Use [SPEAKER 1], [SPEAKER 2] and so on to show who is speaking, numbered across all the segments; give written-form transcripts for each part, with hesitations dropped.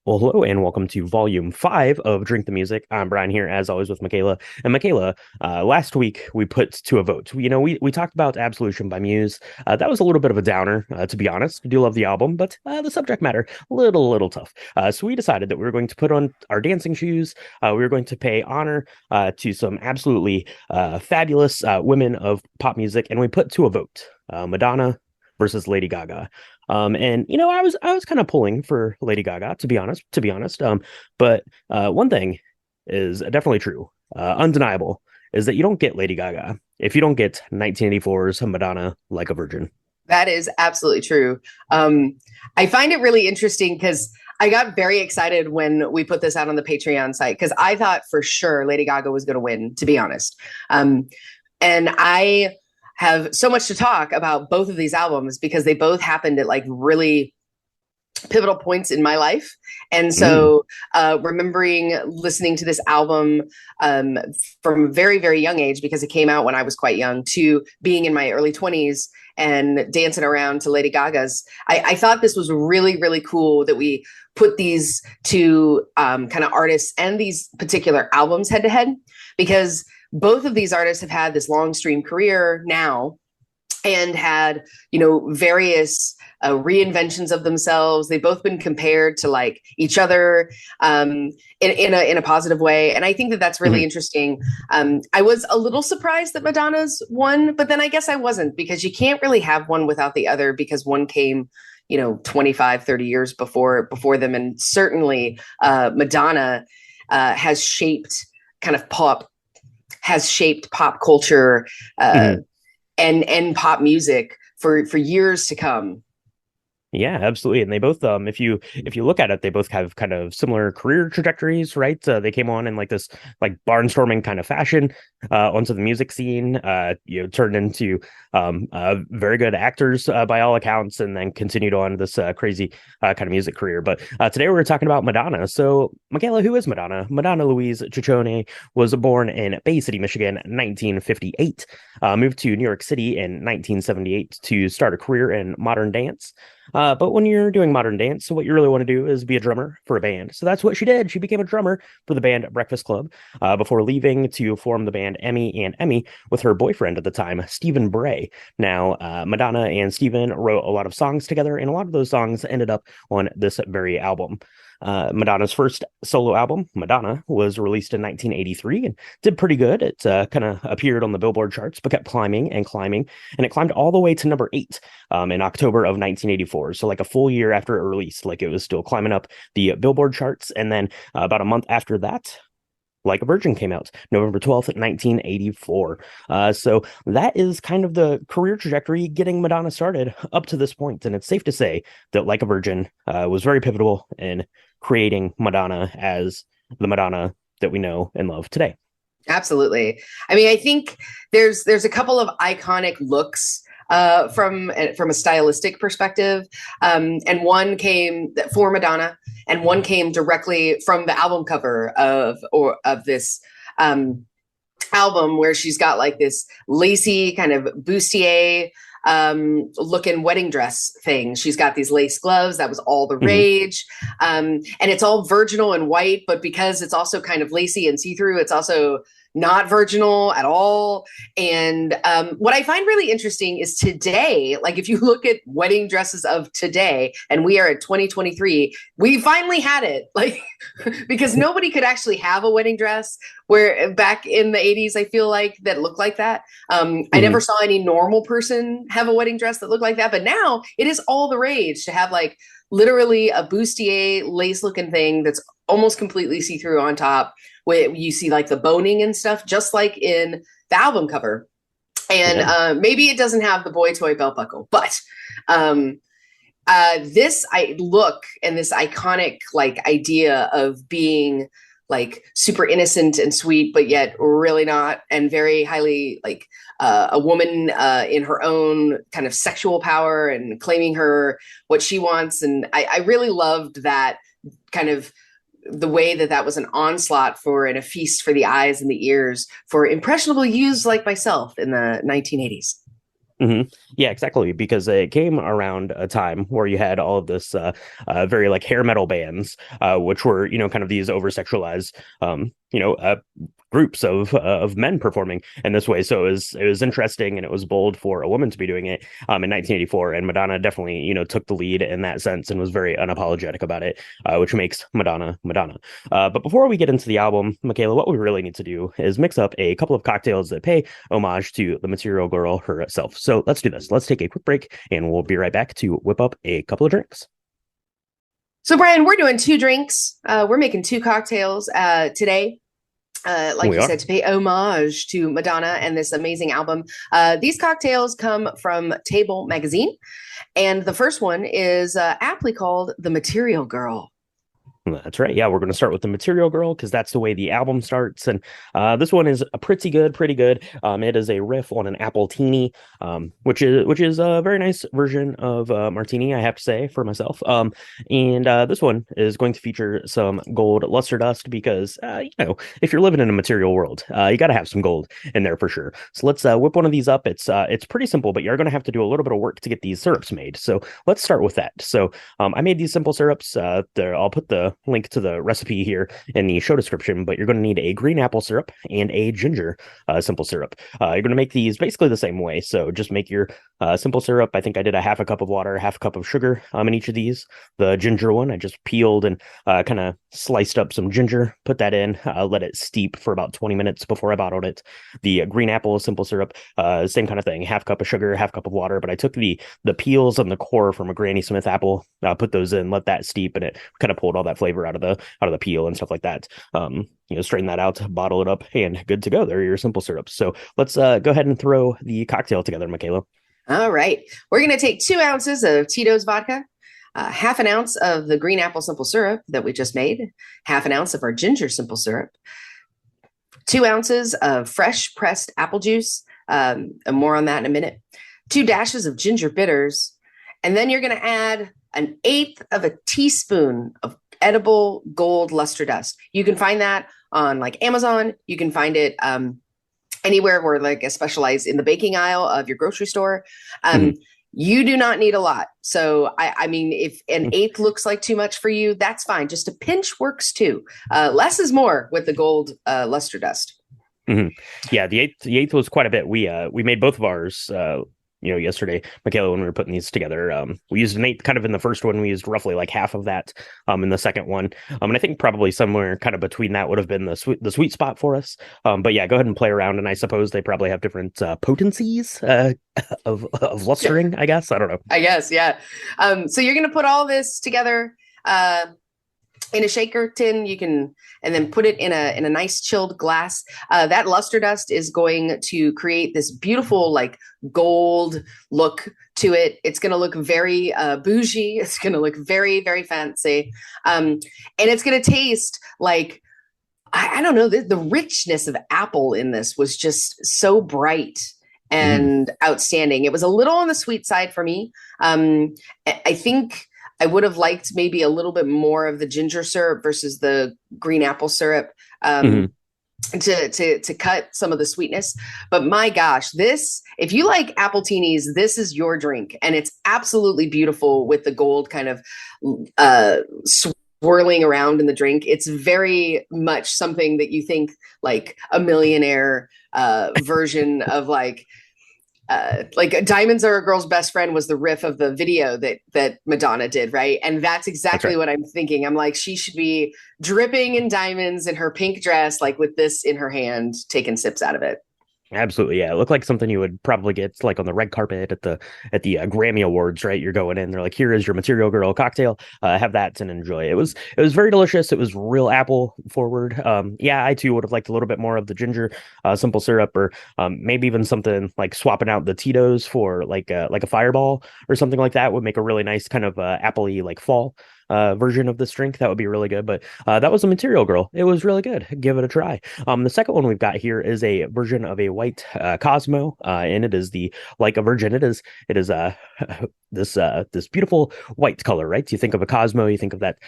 [SPEAKER 1] Well, hello and welcome to Volume 5 of Drink the Music. I'm Brian here, as always, with Michaela. And Michaela, last week we put to a vote. We talked about Absolution by Muse. That was a little bit of a downer, to be honest. I do love the album, but the subject matter, little tough. So we decided that we were going to put on our dancing shoes. We were going to pay honor to some absolutely fabulous women of pop music, and we put to a vote Madonna versus Lady Gaga. I was kind of pulling for Lady Gaga, to be honest. But one thing is definitely true, undeniable, is that you don't get Lady Gaga if you don't get 1984's Madonna Like a Virgin.
[SPEAKER 2] That is absolutely true. I find it really interesting because I got very excited when we put this out on the Patreon site because I thought for sure Lady Gaga was going to win, to be honest. And I have so much to talk about both of these albums because they both happened at like really pivotal points in my life. And
[SPEAKER 1] Mm,
[SPEAKER 2] so remembering listening to this album from a very, very young age, because it came out when I was quite young, to being in my early 20s and dancing around to Lady Gaga's, I thought this was really, really cool that we put these two kind of artists and these particular albums head to head, because both of these artists have had this long stream career now and had, various reinventions of themselves. They've both been compared to like each other in a positive way, and I think that that's really
[SPEAKER 1] mhm.
[SPEAKER 2] interesting. I was a little surprised that Madonna's won, but then I guess I wasn't, because you can't really have one without the other, because one came 25, 30 years before them, and certainly Madonna has shaped kind of pop has shaped pop culture uh,
[SPEAKER 1] Mhm.
[SPEAKER 2] and pop music for years to come.
[SPEAKER 1] Yeah, absolutely. And they both, if you look at it, they both have kind of similar career trajectories, right? They came on in like this like barnstorming kind of fashion onto the music scene. Turned into very good actors by all accounts, and then continued on this crazy kind of music career. But today we're talking about Madonna. So, Michaela, who is Madonna? Madonna Louise Ciccone was born in Bay City, Michigan, 1958. Moved to New York City in 1978 to start a career in modern dance. But when you're doing modern dance, what you really want to do is be a drummer for a band. So that's what she did. She became a drummer for the band Breakfast Club before leaving to form the band Emmy and Emmy with her boyfriend at the time, Stephen Bray. Now, Madonna and Stephen wrote a lot of songs together, and a lot of those songs ended up on this very album. Madonna's first solo album, Madonna, was released in 1983 and did pretty good. It kind of appeared on the Billboard charts, but kept climbing and climbing, and it climbed all the way to number 8 in October of 1984. So, like a full year after it released, like it was still climbing up the Billboard charts. And then about a month after that, like a Virgin came out, November 12th, 1984. So that is kind of the career trajectory getting Madonna started up to this point. And it's safe to say that Like a Virgin was very pivotal in creating Madonna as the Madonna that we know and love today.
[SPEAKER 2] Absolutely. I mean, I think there's a couple of iconic looks from a stylistic perspective, and one came for Madonna, and one came directly from the album cover of this album, where she's got like this lacy kind of bustier looking wedding dress thing. She's got these lace gloves. That was all the
[SPEAKER 1] Mhm.
[SPEAKER 2] rage. And it's all virginal and white, but because it's also kind of lacy and see-through, it's also not virginal at all. And what I find really interesting is today, like if you look at wedding dresses of today, and we are at 2023, we finally had it. Like, because nobody could actually have a wedding dress, where back in the 80s, I feel like, that looked like that. I never
[SPEAKER 1] Mhm.
[SPEAKER 2] saw any normal person have a wedding dress that looked like that, but now it is all the rage to have like literally a bustier lace looking thing that's almost completely see-through on top, where you see like the boning and stuff, just like in the album cover. And
[SPEAKER 1] Yeah.
[SPEAKER 2] maybe it doesn't have the boy toy belt buckle, but um, this I look and this iconic like idea of being like super innocent and sweet, but yet really not, and very highly like a woman in her own kind of sexual power and claiming her what she wants. And I really loved that kind of the way that that was an onslaught for and a feast for the eyes and the ears for impressionable youths like myself in the 1980s.
[SPEAKER 1] hmm Yeah, exactly. Because it came around a time where you had all of this very like hair metal bands, which were kind of these over sexualized groups of men performing in this way. So it was interesting and it was bold for a woman to be doing it in 1984. And Madonna definitely took the lead in that sense and was very unapologetic about it, which makes Madonna Madonna. But before we get into the album, Michaela, what we really need to do is mix up a couple of cocktails that pay homage to the Material Girl herself. So let's do this. Let's take a quick break and we'll be right back to whip up a couple of drinks.
[SPEAKER 2] So, Brian, we're doing two drinks. We're making two cocktails today. Like
[SPEAKER 1] We
[SPEAKER 2] you
[SPEAKER 1] are.
[SPEAKER 2] said, to pay homage to Madonna and this amazing album. These cocktails come from Table Magazine, and the first one is aptly called The Material Girl.
[SPEAKER 1] That's right. Yeah, we're going to start with the Material Girl because that's the way the album starts, and this one is a pretty good, pretty good. It is a riff on an apple teeny, which is a very nice version of martini, I have to say for myself. And this one is going to feature some gold luster dust because if you're living in a material world, you got to have some gold in there for sure. So let's whip one of these up. It's pretty simple, but you're going to have to do a little bit of work to get these syrups made. So let's start with that. So I made these simple syrups. I'll put the link to the recipe here in the show description, but you're going to need a green apple syrup and a ginger simple syrup. You're going to make these basically the same way. So just make your simple syrup. I think I did a half a cup of water, half a cup of sugar in each of these. The ginger one, I just peeled and kind of sliced up some ginger, put that in, let it steep for about 20 minutes before I bottled it. The green apple simple syrup, same kind of thing, half cup of sugar, half cup of water, but I took the peels and the core from a Granny Smith apple, put those in, let that steep, and it kind of pulled all that flavor out of the peel and stuff like that. Straighten that out, bottle it up, and good to go. There are your simple syrups. So let's go ahead and throw the cocktail together, Michaela.
[SPEAKER 2] All right. We're going to take 2 ounces of Tito's vodka, half an ounce of the green apple simple syrup that we just made, half an ounce of our ginger simple syrup, 2 ounces of fresh pressed apple juice, and more on that in a minute, 2 dashes of ginger bitters, and then you're going to add an eighth of a teaspoon of edible gold luster dust. You can find that on like Amazon. You can find it anywhere where like a specialized in the baking aisle of your grocery store.
[SPEAKER 1] Mhm.
[SPEAKER 2] You do not need a lot. So I mean, if an eighth looks like too much for you, that's fine. Just a pinch works too. Less is more with the gold luster dust.
[SPEAKER 1] Mhm. Yeah, the eighth was quite a bit. We made both of ours yesterday, Michaela, when we were putting these together. We used an eighth kind of in the first one. We used roughly like half of that in the second one. And I think probably somewhere kind of between that would have been the sweet spot for us. But yeah, go ahead and play around, and I suppose they probably have different potencies of lustering, I guess. I don't know.
[SPEAKER 2] I guess, yeah. So you're going to put all this together in a shaker tin. You can, and then put it in a nice chilled glass. That luster dust is going to create this beautiful like gold look to it. It's going to look very bougie. It's going to look very, very fancy. And it's going to taste like, I don't know, the richness of apple in this was just so bright
[SPEAKER 1] Mhm.
[SPEAKER 2] and outstanding. It was a little on the sweet side for me. I think I would have liked maybe a little bit more of the ginger syrup versus the green apple syrup
[SPEAKER 1] Mhm.
[SPEAKER 2] to cut some of the sweetness. But my gosh, this, if you like apple teenies, this is your drink. And it's absolutely beautiful with the gold kind of swirling around in the drink. It's very much something that you think like a millionaire version of like diamonds are a girl's best friend was the riff of the video that Madonna did, right? And that's
[SPEAKER 1] That's
[SPEAKER 2] exactly
[SPEAKER 1] right.
[SPEAKER 2] what I'm thinking. I'm like, she should be dripping in diamonds in her pink dress, like with this in her hand, taking sips out of it.
[SPEAKER 1] Absolutely, yeah. It looked like something you would probably get like on the red carpet at the Grammy Awards, right? You're going in, they're like, "Here is your Material Girl cocktail. Have that and enjoy." It was very delicious. It was real apple forward. Yeah, I too would have liked a little bit more of the ginger simple syrup, or maybe even something like swapping out the Tito's for like a Fireball or something like that would make a really nice kind of appley like fall. version of this drink, that would be really good. But that was a Material Girl. It was really good. Give it a try. The second one we've got here is a version of a white Cosmo, and it is the like a virgin. It is this beautiful white color, right? You think of a Cosmo, you think of that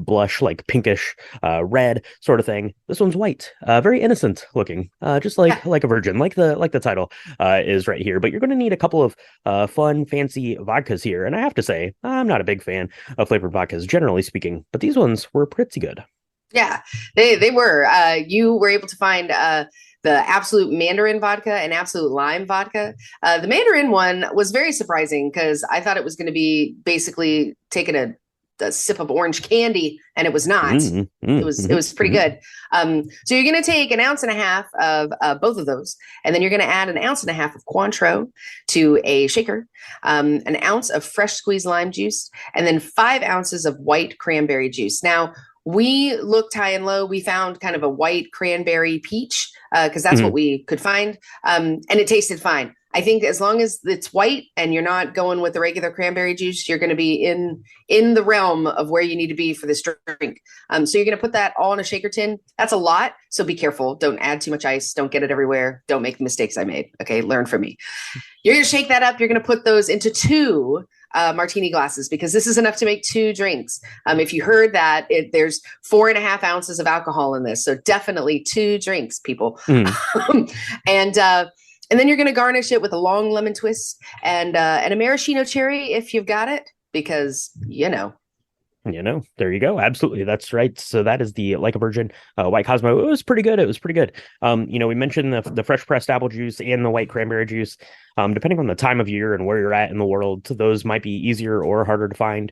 [SPEAKER 1] blush like pinkish red sort of thing. This one's white, very innocent looking, just like a virgin, like the title is right here. But you're going to need a couple of fun, fancy vodkas here, and I have to say, I'm not a big fan of flavored vodkas generally speaking, but these ones were pretty good.
[SPEAKER 2] Yeah, they were. You were able to find the Absolute Mandarin vodka and Absolute Lime vodka. The Mandarin one was very surprising because I thought it was going to be basically taking a sip of orange candy, and it was not. It was pretty good. So you're going to take an ounce and a half of both of those, and then you're going to add an ounce and a half of Cointreau to a shaker, an ounce of fresh squeezed lime juice, and then 5 ounces of white cranberry juice. Now, we looked high and low. We found kind of a white cranberry peach because that's what we could find, and it tasted fine. I think as long as it's white and you're not going with the regular cranberry juice, you're going to be in the realm of where you need to be for this drink. So you're going to put that all in a shaker tin. That's a lot, so be careful. Don't add too much ice. Don't get it everywhere. Don't make the mistakes I made. Okay, learn from me. You're going to shake that up. You're going to put those into two martini glasses because this is enough to make two drinks. If you heard that, there's 4.5 ounces of alcohol in this, so definitely two drinks, people. And then you're going to garnish it with a long lemon twist and a maraschino cherry if you've got it, because
[SPEAKER 1] there you go. Absolutely. That's right. So that is the Like a Virgin White Cosmo. It was pretty good. It was pretty good. We mentioned the fresh pressed apple juice and the white cranberry juice. Depending on the time of year and where you're at in the world, those might be easier or harder to find.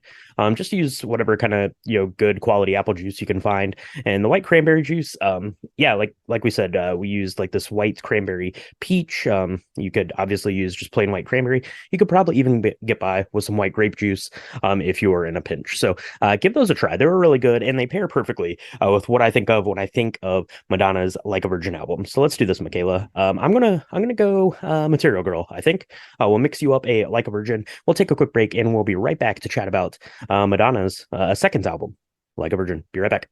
[SPEAKER 1] Just use whatever kind of good quality apple juice you can find. And the white cranberry juice, like we said, we used like this white cranberry peach. You could obviously use just plain white cranberry. You could probably even get by with some white grape juice if you were in a pinch. So give those a try. They were really good, and they pair perfectly with what I think of when I think of Madonna's Like a Virgin album. So let's do this, Michaela. I'm gonna go Material Girl. I think we'll mix you up a Like a Virgin. We'll take a quick break, and we'll be right back to chat about Madonna's second album, Like a Virgin. Be right back.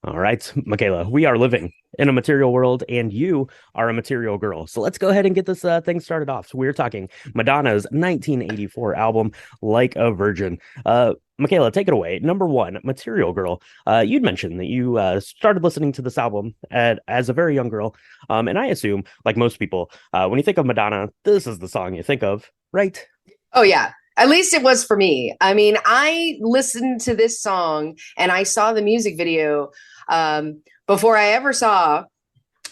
[SPEAKER 1] All right, Michaela, we are living in a material world, and you are a material girl. So let's go ahead and get this thing started off. So we're talking Madonna's 1984 album, Like a Virgin. Michaela, take it away. Number one, Material Girl. You'd mentioned that you started listening to this album as a very young girl. And I assume, like most people, when you think of Madonna, this is the song you think of, right?
[SPEAKER 2] Oh, yeah. At least it was for me. I mean, I listened to this song and I saw the music video before I ever saw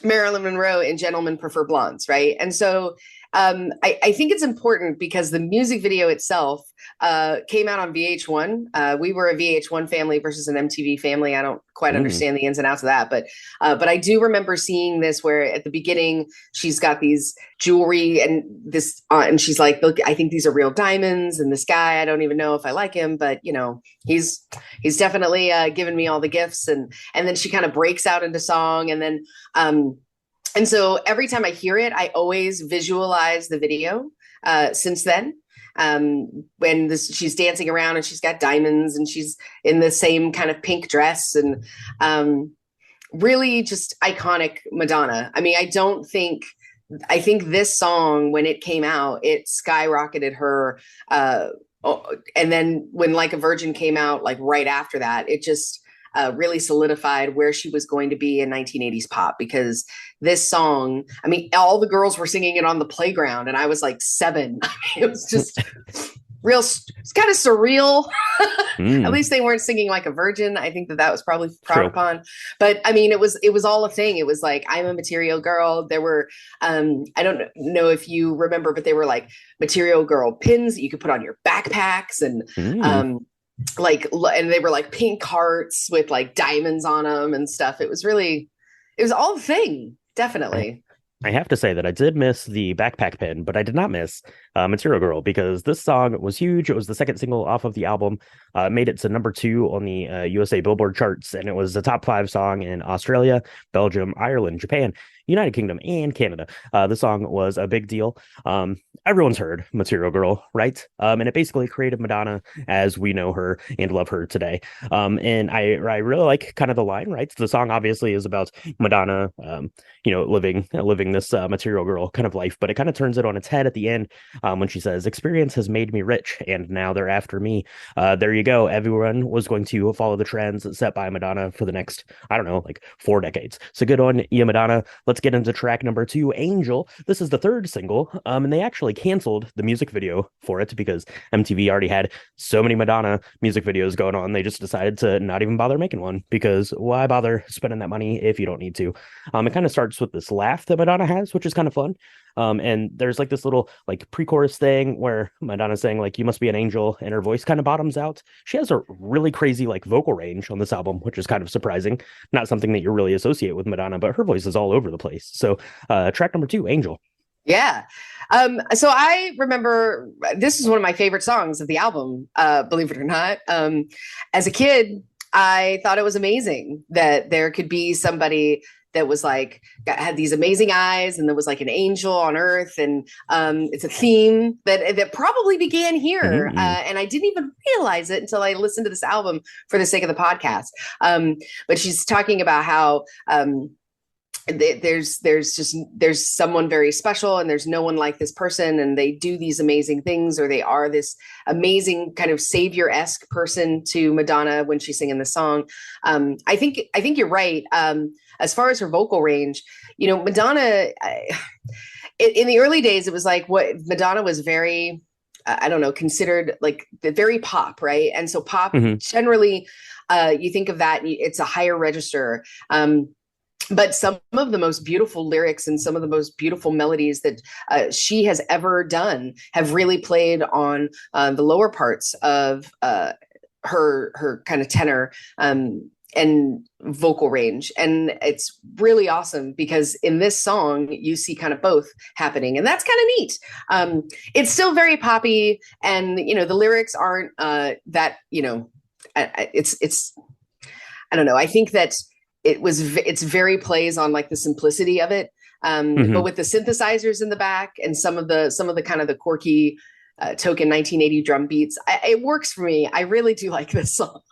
[SPEAKER 2] Marilyn Monroe in Gentlemen Prefer Blondes, right? And so I think it's important because the music video itself came out on VH1. We were a VH1 family versus an MTV family. I don't quite understand the ins and outs of that, but I do remember seeing this where at the beginning she's got these jewelry and this, and she's like, "Look, I think these are real diamonds." And this guy, I don't even know if I like him, but he's definitely given me all the gifts. And then she kind of breaks out into song, and then. And so every time I hear it, I always visualize the video since then. When she's dancing around and she's got diamonds and she's in the same kind of pink dress and really just iconic Madonna. I mean, I think this song, when it came out, it skyrocketed her. And then when Like a Virgin came out, like right after that, it just really solidified where she was going to be in 1980s pop, because this song, I mean, all the girls were singing it on the playground and I was like 7. I mean, it was just it's kind of surreal. At least they weren't singing Like a Virgin. I think that was probably frowned upon, but I mean, it was all a thing. It was like, I'm a material girl. There were, I don't know if you remember, but they were like material girl pins that you could put on your backpacks and, and they were like pink hearts with like diamonds on them and stuff. It was all the thing. Definitely.
[SPEAKER 1] I have to say that I did miss the backpack pin, but I did not miss Material Girl, because this song was huge. It was the second single off of the album. Made it to number two on the USA Billboard charts, and it was a top five song in Australia, Belgium, Ireland, Japan, United Kingdom, and Canada. The song was a big deal. Everyone's heard Material Girl, right? And it basically created Madonna as we know her and love her today. And I really like kind of the line, right? The song obviously is about Madonna, living this Material Girl kind of life, but it kind of turns it on its head at the end when she says, "Experience has made me rich, and now they're after me." There you go. Everyone was going to follow the trends set by Madonna for the next, I don't know, like 4 decades. So good on you, Madonna. Let's get into track number two, Angel. This is the third single, and they actually canceled the music video for it because MTV already had so many Madonna music videos going on. They just decided to not even bother making one because why bother spending that money if you don't need to? It kind of starts with this laugh that Madonna has, which is kind of fun. And there's like this little like pre-chorus thing where Madonna's saying like, "You must be an angel," and her voice kind of bottoms out. She has a really crazy like vocal range on this album, which is kind of surprising. Not something that you really associate with Madonna, but her voice is all over the place. So track number two, Angel.
[SPEAKER 2] Yeah. So I remember this is one of my favorite songs of the album, believe it or not. As a kid, I thought it was amazing that there could be somebody that was like had these amazing eyes and there was like an angel on earth, and it's a theme that probably began here,
[SPEAKER 1] Mm-hmm.
[SPEAKER 2] and I didn't even realize it until I listened to this album for the sake of the podcast. But she's talking about how there's someone very special and there's no one like this person, and they do these amazing things, or they are this amazing kind of savior-esque person to Madonna when she's singing the song. I think you're right. As far as her vocal range, Madonna, in the early days, it was like what Madonna was very, I don't know, considered like very pop, right? And so pop
[SPEAKER 1] Mm-hmm.
[SPEAKER 2] generally, you think of that, it's a higher register. But some of the most beautiful lyrics and some of the most beautiful melodies that she has ever done have really played on the lower parts of her kind of tenor and vocal range. And it's really awesome because in this song, you see kind of both happening. And that's kind of neat. It's still very poppy. And, the lyrics aren't it's, I don't know. I think that it's very plays on like the simplicity of it.
[SPEAKER 1] Mm-hmm.
[SPEAKER 2] But with the synthesizers in the back and some of the kind of the quirky token 1980 drum beats, it works for me. I really do like this song.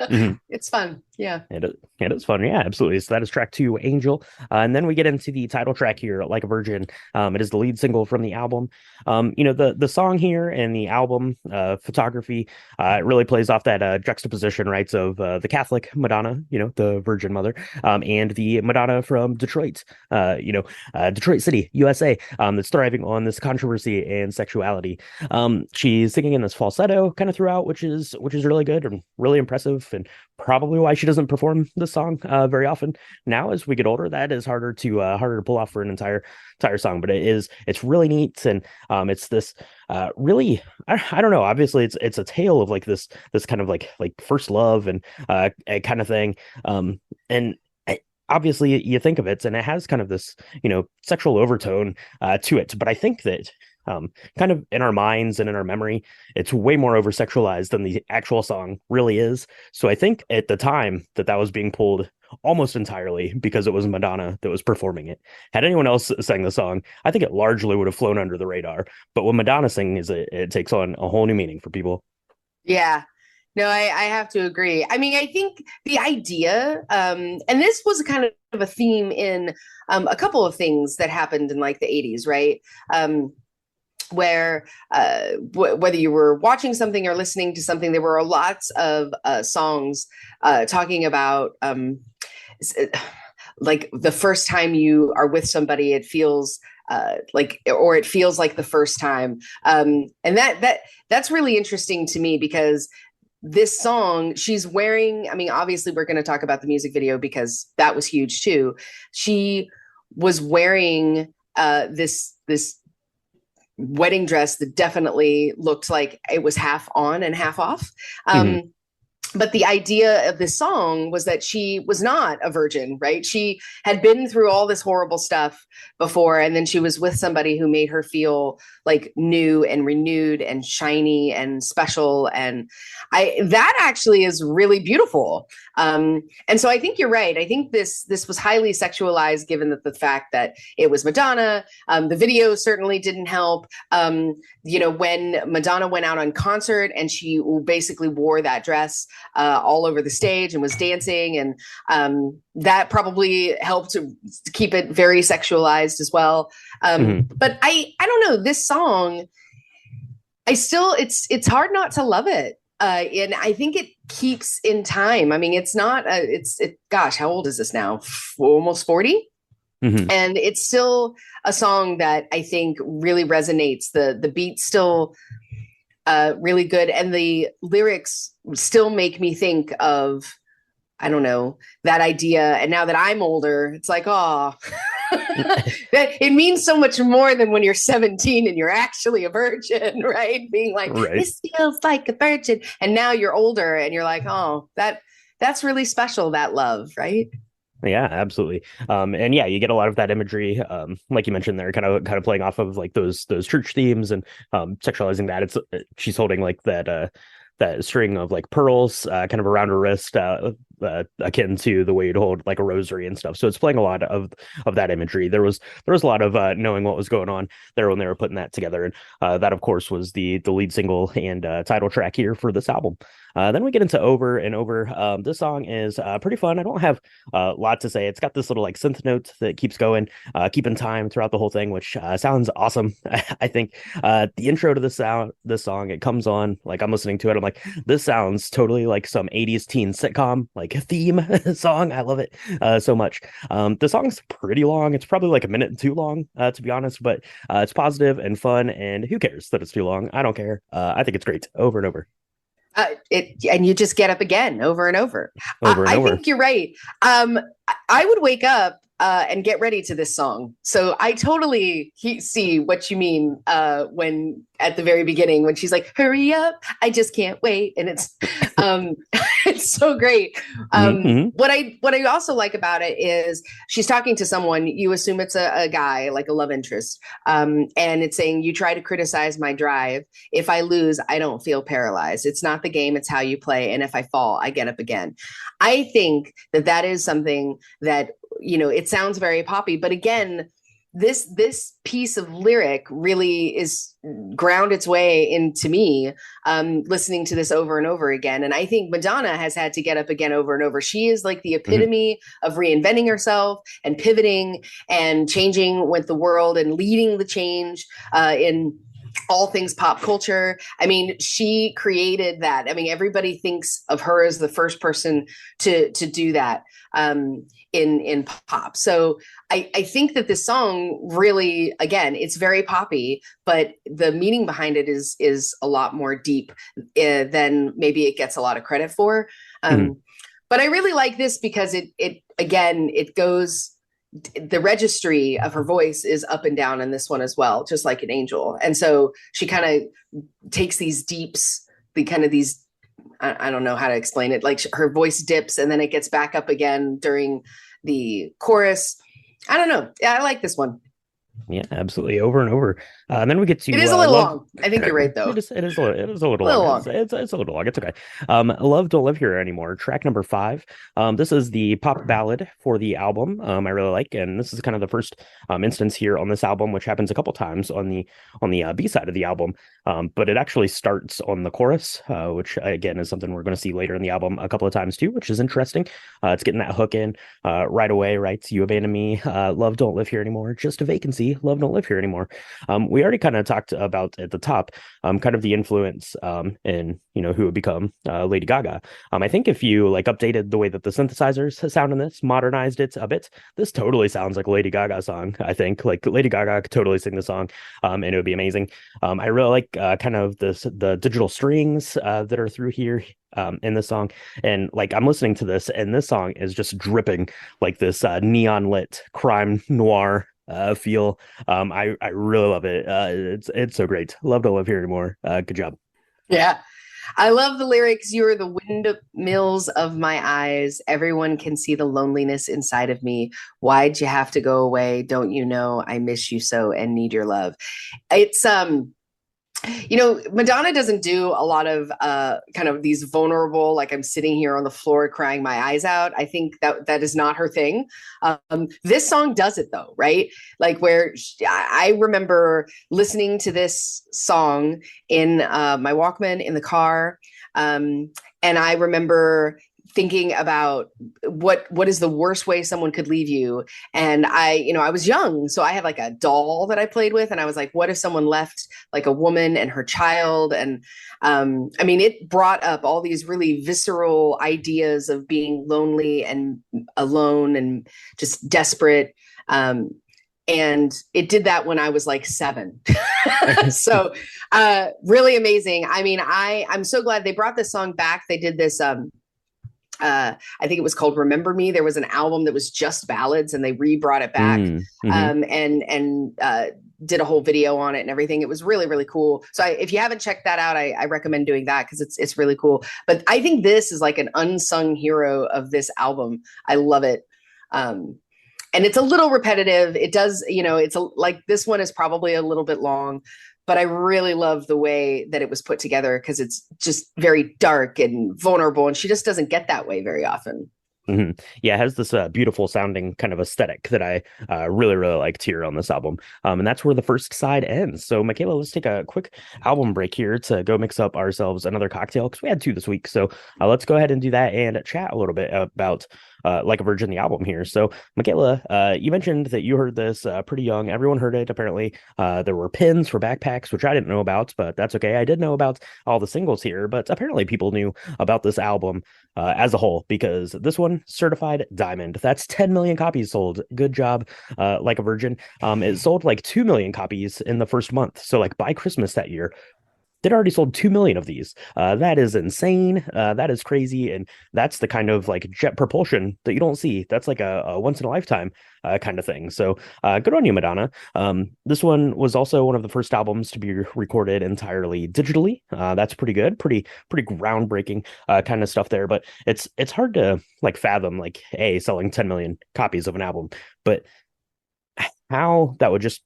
[SPEAKER 1] Mm-hmm.
[SPEAKER 2] It's fun. Yeah.
[SPEAKER 1] It is fun. Yeah, absolutely. So that is track two, Angel. And then we get into the title track here, Like a Virgin. It is the lead single from the album. The song here and the album photography, it really plays off that juxtaposition, right, of the Catholic Madonna, the Virgin Mother, and the Madonna from Detroit, Detroit City, USA, that's thriving on this controversy and sexuality. She's singing in this falsetto kind of throughout, which is really good and really impressive, and probably why she doesn't perform this song very often now as we get older. That is harder to pull off for an entire song, but it's really neat. And it's this really, I don't know, obviously it's a tale of like this kind of like first love and kind of thing, and obviously you think of it and it has kind of this sexual overtone to it, but I think that kind of in our minds and in our memory, it's way more over sexualized than the actual song really is. So I think at the time that was being pulled almost entirely because it was Madonna that was performing it. Had anyone else sang the song, I think it largely would have flown under the radar. But when Madonna sings, it takes on a whole new meaning for people.
[SPEAKER 2] Yeah. No, I have to agree. I mean, I think the idea, and this was kind of a theme in a couple of things that happened in like the 80s, right? Where whether you were watching something or listening to something, there were lots of songs talking about like the first time you are with somebody, it feels it feels like the first time. And that's really interesting to me because this song, she's wearing, I mean, obviously we're going to talk about the music video because that was huge too. She was wearing this wedding dress that definitely looked like it was half on and half off.
[SPEAKER 1] Mm-hmm.
[SPEAKER 2] but the idea of this song was that she was not a virgin, right? She had been through all this horrible stuff before, and then she was with somebody who made her feel like new and renewed and shiny and special. And that actually is really beautiful. And so I think you're right. I think this was highly sexualized, given that the fact that it was Madonna. The video certainly didn't help. When Madonna went out on concert and she basically wore that dress all over the stage and was dancing, and that probably helped to keep it very sexualized as well. But I don't know, this song, it's hard not to love it. And I think it keeps in time. I mean, it's not gosh, how old is this now? Almost 40. And it's still a song that I think really resonates. The beat's still really good, and the lyrics still make me think of, I don't know, that idea. And now that I'm older, it's like, oh, that it means so much more than when you're 17 and you're actually a virgin, right? Being like,
[SPEAKER 1] Right.
[SPEAKER 2] this feels like a virgin. And now you're older and you're like, oh, that's really special, that love, right?
[SPEAKER 1] Yeah, absolutely. And yeah, you get a lot of that imagery, like you mentioned there, kind of playing off of like those church themes and sexualizing that. She's holding like that string of like pearls kind of around her wrist, akin to the way you'd hold like a rosary and stuff. So it's playing a lot of that imagery. There was a lot of knowing what was going on there when they were putting that together, and that of course was the lead single and title track here for this album. Then we get into Over and Over. This song is pretty fun. I don't have a lot to say. It's got this little like synth note that keeps going, keeping time throughout the whole thing, which sounds awesome. I think the intro to this song, it comes on, like I'm listening to it, I'm like, this sounds totally like some 80s teen sitcom like theme song. I love it so much. The song's pretty long. It's probably like a minute too long, to be honest, but it's positive and fun, and who cares that it's too long? I don't care. I think it's great. Over and over.
[SPEAKER 2] And you just get up again over and over.
[SPEAKER 1] Over and
[SPEAKER 2] I
[SPEAKER 1] over.
[SPEAKER 2] think you're right. I would wake up and get ready to this song. So I totally see what you mean when at the very beginning, when she's like, hurry up, I just can't wait. And it's it's so great. What I also like about it is she's talking to someone, you assume it's a guy, like a love interest. And it's saying, you try to criticize my drive. If I lose, I don't feel paralyzed. It's not the game, it's how you play. And if I fall, I get up again. I think that is something that, it sounds very poppy, but again, this piece of lyric really is ground its way into me, listening to this over and over again. And I think Madonna has had to get up again over and over. She is like the epitome of reinventing herself and pivoting and changing with the world and leading the change in all things pop culture. I mean, she created that. I mean, everybody thinks of her as the first person to do that in pop. So I think that this song really, again, it's very poppy, but the meaning behind it is a lot more deep than maybe it gets a lot of credit for. But I really like this because it goes, the registry of her voice is up and down in this one as well, just like an angel. And so she kind of takes these deeps, I don't know how to explain it. Like her voice dips and then it gets back up again during the chorus. I don't know. Yeah, I like this one.
[SPEAKER 1] Yeah, absolutely. Over and over. And then we get to
[SPEAKER 2] it is a little long. I think you're right, though.
[SPEAKER 1] It is a little long. It's a little long. It's okay. Love Don't Live Here Anymore, track number 5. This is the pop ballad for the album. I really like, and this is kind of the first instance here on this album, which happens a couple times on the B side of the album. But it actually starts on the chorus, which again is something we're going to see later in the album a couple of times too, which is interesting. It's getting that hook in right away, right? You abandon me. Love Don't Live Here Anymore. Just a vacancy. Love Don't Live Here Anymore. We already kind of talked about at the top kind of the influence in who would become Lady Gaga. I think if you like updated the way that the synthesizers sound in this, modernized it a bit, this totally sounds like a Lady Gaga song. I think like Lady Gaga could totally sing the song, and it would be amazing. I really like kind of the digital strings that are through here in this song, and like I'm listening to this and this song is just dripping like this neon lit crime noir feel. I really love it. It's so great. Love to live here anymore. Good job.
[SPEAKER 2] Yeah. I love the lyrics. You are the windmills of my eyes. Everyone can see the loneliness inside of me. Why'd you have to go away? Don't you know I miss you so and need your love? It's Madonna doesn't do a lot of kind of these vulnerable, like I'm sitting here on the floor crying my eyes out. I think that is not her thing. This song does it though, right? Like I remember listening to this song in my Walkman in the car. And I remember thinking about what is the worst way someone could leave you. And I was young, so I had like a doll that I played with, and I was like, what if someone left like a woman and her child? And it brought up all these really visceral ideas of being lonely and alone and just desperate. And it did that when I was like 7. So really amazing. I mean, I'm so glad they brought this song back. They did this I think it was called Remember Me. There was an album that was just ballads, and they brought it back, and did a whole video on it and everything. It was really, really cool. So if you haven't checked that out, I recommend doing that because it's really cool. But I think this is like an unsung hero of this album. I love it. And it's a little repetitive. It does, like this one is probably a little bit long, but I really love the way that it was put together because it's just very dark and vulnerable, and she just doesn't get that way very often.
[SPEAKER 1] Mm-hmm. Yeah, it has this beautiful sounding kind of aesthetic that I really, really liked here on this album. And that's where the first side ends. So, Michaela, let's take a quick album break here to go mix up ourselves another cocktail because we had 2 this week. So, let's go ahead and do that and chat a little bit about Like a Virgin, the album here. So, Michaela, you mentioned that you heard this pretty young. Everyone heard it, apparently. There were pins for backpacks, which I didn't know about, but that's okay. I did know about all the singles here, but apparently people knew about this album as a whole because this one certified diamond. That's 10 million copies sold. Good job, Like a Virgin. It sold like 2 million copies in the first month. So like by Christmas that year, they'd already sold 2 million of these. That is insane. That is crazy. And that's the kind of like jet propulsion that you don't see. That's like a once in a lifetime kind of thing. So good on you, Madonna. This one was also one of the first albums to be recorded entirely digitally. That's pretty good. Pretty groundbreaking kind of stuff there. But it's hard to like fathom like selling 10 million copies of an album, but how that would just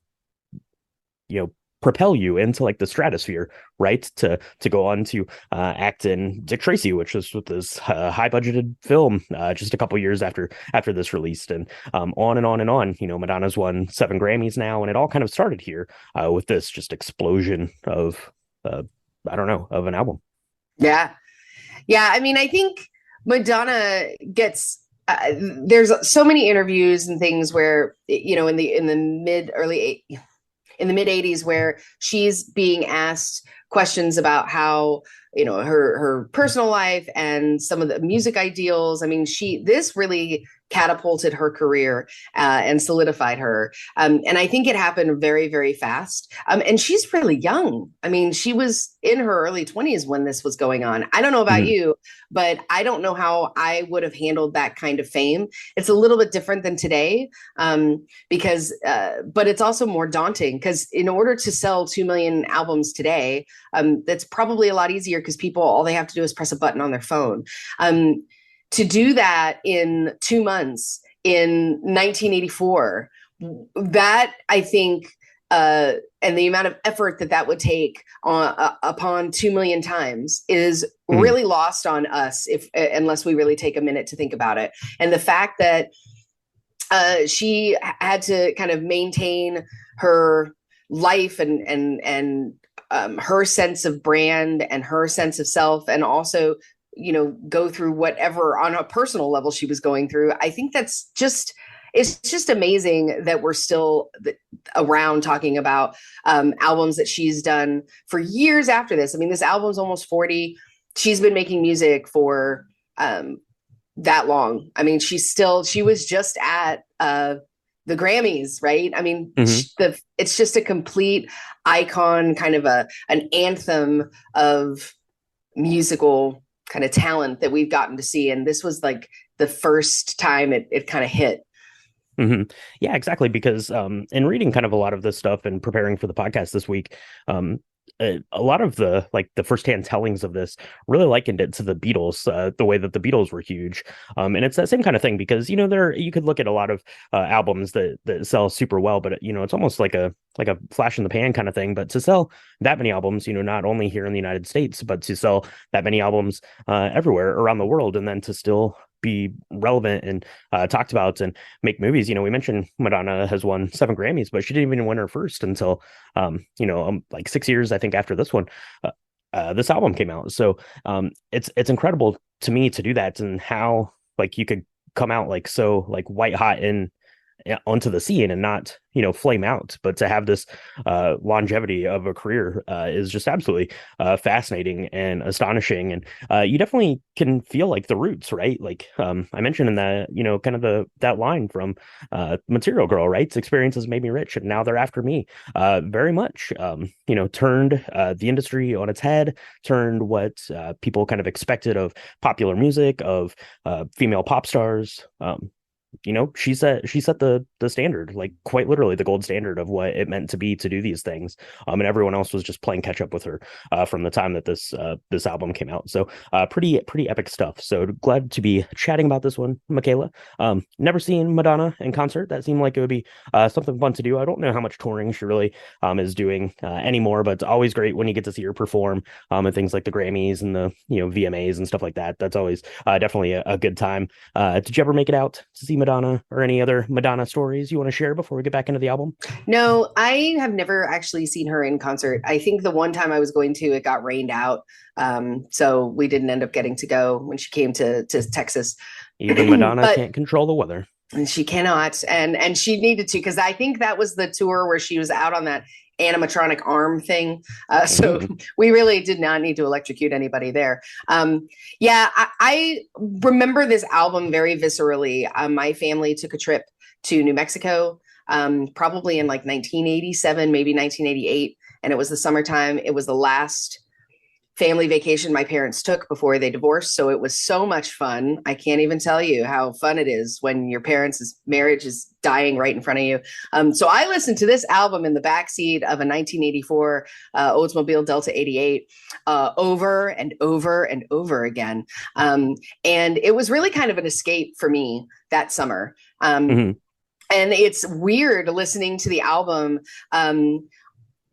[SPEAKER 1] propel you into like the stratosphere, right? To go on to act in Dick Tracy, which was with this high budgeted film just a couple years after this released, and on and on and on. Madonna's won 7 Grammys now, and it all kind of started here with this just explosion of I don't know, of an album.
[SPEAKER 2] Yeah. I mean, I think Madonna gets. There's so many interviews and things where in the mid 80s where she's being asked questions about how her personal life and some of the music ideals. I mean, this really catapulted her career and solidified her. And I think it happened very, very fast. And she's really young. I mean, she was in her early 20s when this was going on. I don't know about you, but I don't know how I would have handled that kind of fame. It's a little bit different than today because, but it's also more daunting because in order to sell 2 million albums today, that's probably a lot easier because people, all they have to do is press a button on their phone. To do that in 2 months in 1984, that I think, and the amount of effort that would take upon 2 million times is really lost on us unless we really take a minute to think about it. And the fact that she had to kind of maintain her life and her sense of brand and her sense of self, and also go through whatever on a personal level she was going through. I think it's just amazing that we're still around talking about albums that she's done for years after this. I mean, this album's almost 40. She's been making music for that long. I mean, she was just at the Grammys, right? I mean, it's just a complete icon, kind of an anthem of musical kind of talent that we've gotten to see. And this was like the first time it kind of hit.
[SPEAKER 1] Yeah, exactly. Because in reading kind of a lot of this stuff and preparing for the podcast this week, a lot of the firsthand tellings of this really likened it to the Beatles, the way that the Beatles were huge. And it's that same kind of thing because there you could look at a lot of albums that sell super well, but it's almost like a flash in the pan kind of thing. But to sell that many albums, not only here in the United States, but to sell that many albums everywhere around the world, and then to still be relevant and talked about and make movies. We mentioned Madonna has won 7 Grammys, but she didn't even win her first until like 6 years, I think, after this one. This album came out. So it's incredible to me to do that, and how like you could come out like so like white hot in onto the scene and not flame out, but to have this longevity of a career is just absolutely fascinating and astonishing. And you definitely can feel like the roots, right? Like I mentioned in that kind of that line from Material Girl, right? Experiences made me rich and now they're after me. Very much turned the industry on its head, turned what people kind of expected of popular music, of female pop stars. She set the standard, like quite literally the gold standard of what it meant to be to do these things. And everyone else was just playing catch up with her from the time that this album came out. So pretty epic stuff. So glad to be chatting about this one, Michaela. Never seen Madonna in concert. That seemed like it would be something fun to do. I don't know how much touring she really is doing anymore, but it's always great when you get to see her perform and things like the Grammys and the VMAs and stuff like that. That's always definitely a good time. Did you ever make it out to see Madonna or any other Madonna stories you want to share before we get back into the album?
[SPEAKER 2] No, I have never actually seen her in concert. I think the one time I was going to, it got rained out. So we didn't end up getting to go when she came to Texas.
[SPEAKER 1] Even Madonna
[SPEAKER 2] But
[SPEAKER 1] can't control the weather.
[SPEAKER 2] she cannot, and she needed to, because I think that was the tour where she was out on that animatronic arm thing. So we really did not need to electrocute anybody there. Yeah, I remember this album very viscerally. My family took a trip to New Mexico, probably in like 1987, maybe 1988. And it was the summertime. It was the last family vacation my parents took before they divorced. So it was so much fun. I can't even tell you how fun it is when your parents' marriage is dying right in front of you. So I listened to this album in the backseat of a 1984 Oldsmobile Delta 88 over and over and over again. And it was really kind of an escape for me that summer.
[SPEAKER 1] Mm-hmm.
[SPEAKER 2] And it's weird listening to the album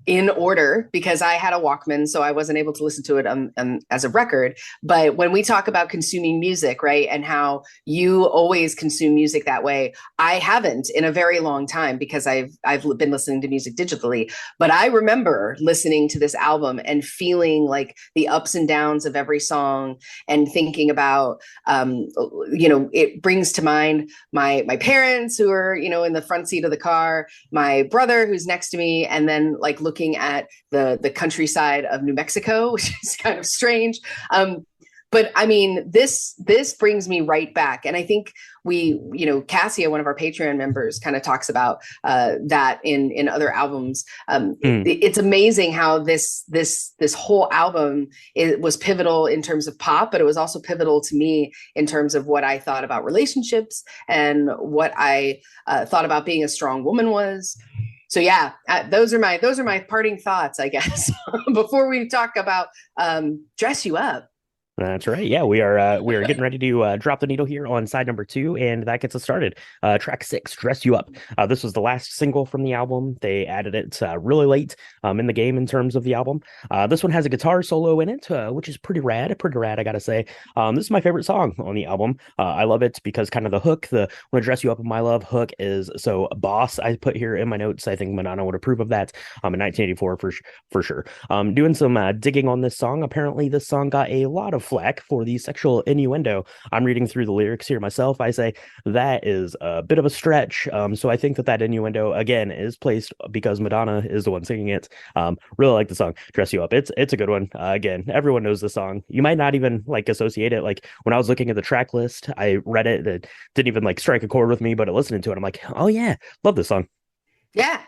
[SPEAKER 2] in order, because I had a Walkman, so I wasn't able to listen to it as a record. But when we talk about consuming music, right, and how you always consume music that way, I haven't in a very long time because I've been listening to music digitally. But I remember listening to this album and feeling like the ups and downs of every song, and thinking about, it brings to mind my parents who are, in the front seat of the car, my brother who's next to me, and then like looking at the countryside of New Mexico, which is kind of strange. But I mean, this brings me right back. And I think Cassia, one of our Patreon members, kind of talks about that in other albums. It's amazing how this whole album was pivotal in terms of pop, but it was also pivotal to me in terms of what I thought about relationships and what I thought about being a strong woman was. So yeah, those are my parting thoughts, I guess, before we talk about Dress You Up.
[SPEAKER 1] That's right. Yeah, we are getting ready to drop the needle here on side number 2, and that gets us started. Track 6, "Dress You Up." This was the last single from the album. They added it really late in the game in terms of the album. This one has a guitar solo in it, which is pretty rad. Pretty rad, I gotta say. This is my favorite song on the album. I love it because kind of the hook, the "Wanna Dress You Up in My Love" hook is so boss. I put here in my notes. I think Madonna would approve of that. In 1984 for sure. Doing some digging on this song. Apparently, this song got a lot of flack for the sexual innuendo. I'm reading through the lyrics here myself. I say that is a bit of a stretch. So I think that innuendo again is placed because Madonna is the one singing it. Really like the song "Dress You Up." It's a good one. Again, everyone knows the song. You might not even like associate it. Like when I was looking at the track list, I read it. It didn't even like strike a chord with me, but listening to it, I'm like, oh yeah, love this song.
[SPEAKER 2] Yeah.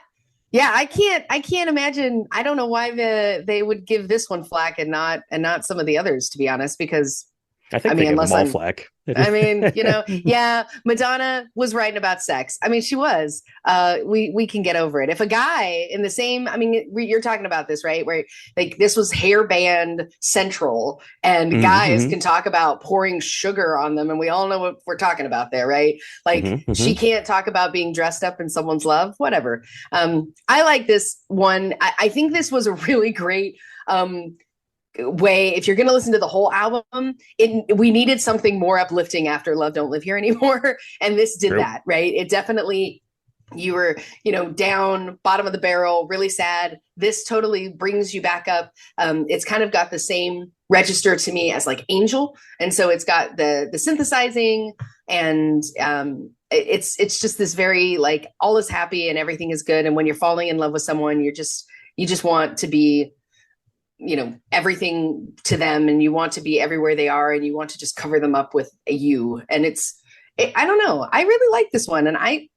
[SPEAKER 2] Yeah, I can't imagine. I don't know why they would give this one flack and not some of the others, to be honest, because
[SPEAKER 1] I
[SPEAKER 2] I
[SPEAKER 1] think they
[SPEAKER 2] mean,
[SPEAKER 1] give them
[SPEAKER 2] unless
[SPEAKER 1] all
[SPEAKER 2] I'm
[SPEAKER 1] flack.
[SPEAKER 2] I mean, yeah, Madonna was writing about sex. I mean, she was. We can get over it. If a guy in the same, I mean, you're talking about this, right? Where like this was hair band central, and guys
[SPEAKER 1] Hmm.
[SPEAKER 2] can talk about pouring sugar on them, and we all know what we're talking about there, right? Like she
[SPEAKER 1] Hmm.
[SPEAKER 2] can't talk about being dressed up in someone's love, whatever. I like this one. I think this was a really great way. If you're going to listen to the whole album, we needed something more uplifting after Love Don't Live Here Anymore, and this did
[SPEAKER 1] True.
[SPEAKER 2] that, right? It definitely, you were, down bottom of the barrel, really sad. This totally brings you back up. It's kind of got the same register to me as like Angel, and so it's got the synthesizing, and it's just this very like all is happy and everything is good, and when you're falling in love with someone, you just want to be everything to them, and you want to be everywhere they are, and you want to just cover them up with a you. And I don't know, I really like this one, and I